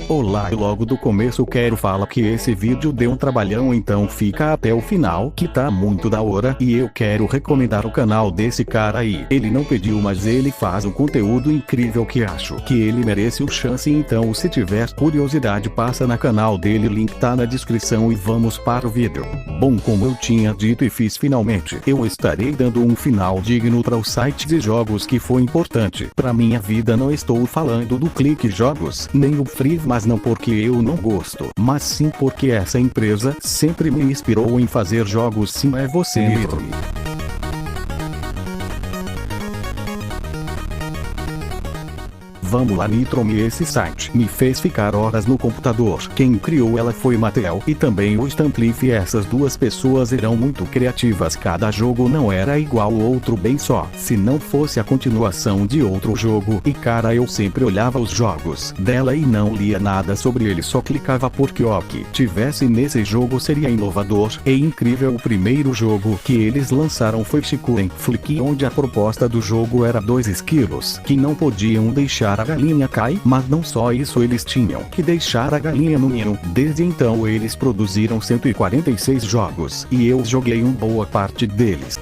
Olá, e logo do começo quero falar que esse vídeo deu um trabalhão, então fica até o final que tá muito da hora, e eu quero recomendar o canal desse cara aí. Ele não pediu, mas ele faz um conteúdo incrível que acho que ele merece o chance, então se tiver curiosidade passa na canal dele, link tá na descrição e vamos para o vídeo. Bom, como eu tinha dito e fiz finalmente, eu estarei dando um final digno para o site de jogos que foi importante para minha vida. Não estou falando do Clique Jogos, nem o Free, mas não porque eu não gosto, mas sim porque essa empresa sempre me inspirou em fazer jogos. Sim, é você, Nitromi. Vamos lá, Nitromi, esse site me fez ficar horas no computador. Quem criou ela foi Mattel e também o Stampliff. Essas duas pessoas eram muito criativas, cada jogo não era igual ao outro, bem só se não fosse a continuação de outro jogo. E cara, eu sempre olhava os jogos dela e não lia nada sobre ele, só clicava porque o que tivesse nesse jogo seria inovador e incrível. O primeiro jogo que eles lançaram foi Chicken Flick, onde a proposta do jogo era 2 esquilos que não podiam deixar a galinha cair, mas não só isso, eles tinham que deixar a galinha no ninho. Desde então eles produziram 146 jogos e eu joguei uma boa parte deles.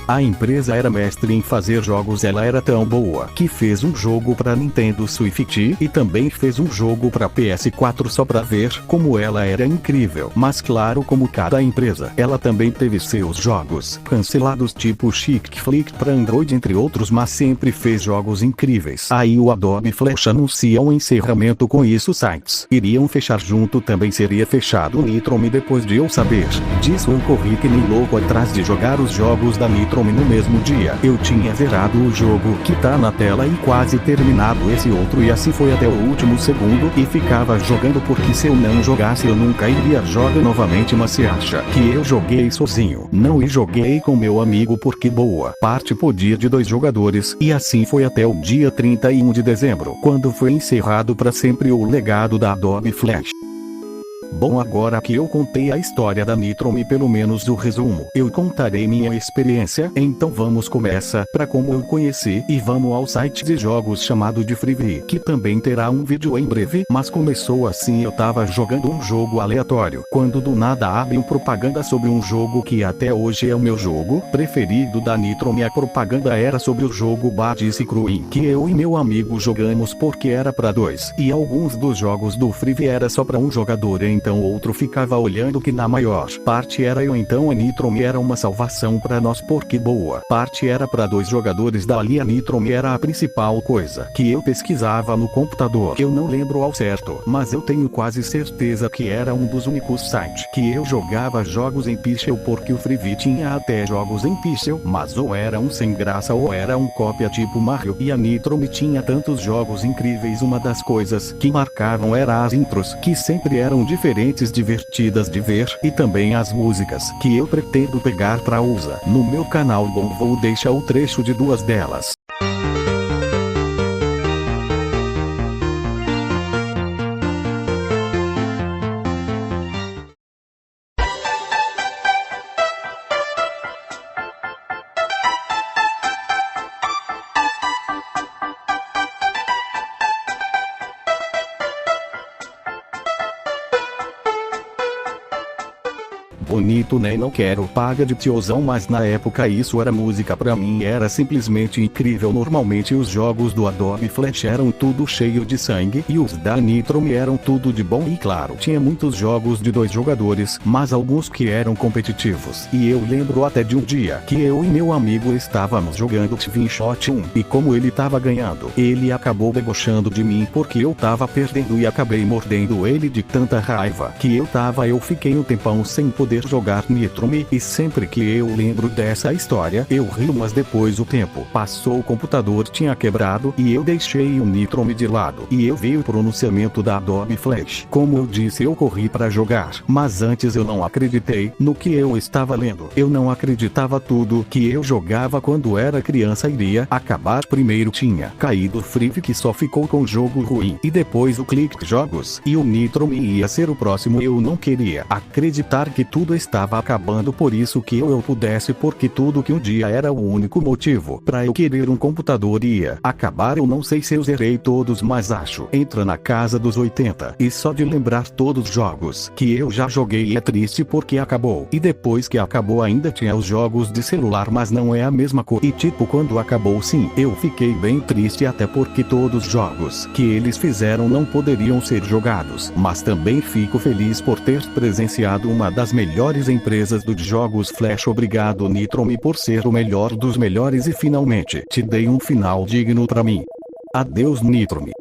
A empresa era mestre em fazer jogos, ela era tão boa que fez um jogo para Nintendo Switch e também fez um jogo para PS4, só para ver como ela era incrível. Mas claro, como cada empresa, ela também teve seus jogos cancelados, tipo Chicken Flick para Android entre outros, mas sempre fez jogos incríveis. Aí o Adobe Flash anuncia um encerramento, com isso sites iriam fechar junto, também seria fechado o Nitromi. Depois de eu saber disso, eu corri que nem louco atrás de jogar os jogos da Nitromi. No mesmo dia eu tinha zerado o jogo que tá na tela e quase terminado esse outro, e assim foi até o último segundo e ficava jogando, porque se eu não jogasse eu nunca iria jogar novamente. Mas se acha que eu joguei sozinho? Não, e joguei com meu amigo, porque boa parte podia de 2 jogadores, e assim foi até o dia 31 de dezembro, quando foi encerrado para sempre o legado da Adobe Flash. Bom, agora que eu contei a história da Nitromi, pelo menos o resumo, eu contarei minha experiência. Então vamos começar para como eu conheci, e vamos ao site de jogos chamado de Freevee, que também terá um vídeo em breve. Mas começou assim: eu tava jogando um jogo aleatório, quando do nada abre propaganda sobre um jogo que até hoje é o meu jogo preferido da Nitromi. A propaganda era sobre o jogo Badice Cruin, que eu e meu amigo jogamos porque era para 2, e alguns dos jogos do Freevee era só para um jogador, então outro ficava olhando, que na maior parte era eu. Então a Nitromi era uma salvação para nós, porque boa parte era para 2 jogadores. Dali a Nitromi era a principal coisa que eu pesquisava no computador. Eu não lembro ao certo, mas eu tenho quase certeza que era um dos únicos sites que eu jogava jogos em pixel, porque o Freevee tinha até jogos em pixel, mas ou era um sem graça ou era um cópia tipo Mario, e a Nitromi tinha tantos jogos incríveis. Uma das coisas que marcavam era as intros, que sempre eram diferentes, divertidas de ver, e também as músicas, que eu pretendo pegar pra usar no meu canal. Bom, vou deixar o trecho de 2 delas. Bonito, né? Não quero paga de tiozão, mas na época isso era música pra mim, era simplesmente incrível. Normalmente os jogos do Adobe Flash eram tudo cheio de sangue, e os da Nitromi eram tudo de bom. E claro, tinha muitos jogos de 2 jogadores, mas alguns que eram competitivos. E eu lembro até de um dia que eu e meu amigo estávamos jogando Twin Shot 1, e como ele tava ganhando, ele acabou debochando de mim porque eu tava perdendo, e acabei mordendo ele de tanta raiva que eu tava. Eu fiquei um tempão sem poder jogar Nitromi, e sempre que eu lembro dessa história eu rio, mas depois o tempo passou, o computador tinha quebrado e eu deixei o Nitromi de lado, e eu vi o pronunciamento da Adobe Flash. Como eu disse, eu corri para jogar, mas antes eu não acreditei no que eu estava lendo. Eu não acreditava. Tudo que eu jogava quando era criança iria acabar. Primeiro tinha caído o Freevee, que só ficou com jogo ruim, e depois o Clique Jogos, e o Nitromi ia ser o próximo. Eu não queria acreditar que tudo mundo estava acabando, por isso que eu pudesse, porque tudo que um dia era o único motivo pra eu querer um computador ia acabar. Eu não sei se eu zerei todos, mas acho. Entra na casa dos 80 e só de lembrar todos os jogos que eu já joguei é triste porque acabou. E depois que acabou ainda tinha os jogos de celular, mas não é a mesma coisa. E tipo, quando acabou, sim, eu fiquei bem triste, até porque todos os jogos que eles fizeram não poderiam ser jogados. Mas também fico feliz por ter presenciado uma das melhores empresas de jogos Flash. Obrigado, Nitromi, por ser o melhor dos melhores e finalmente te dei um final digno pra mim. Adeus, Nitromi.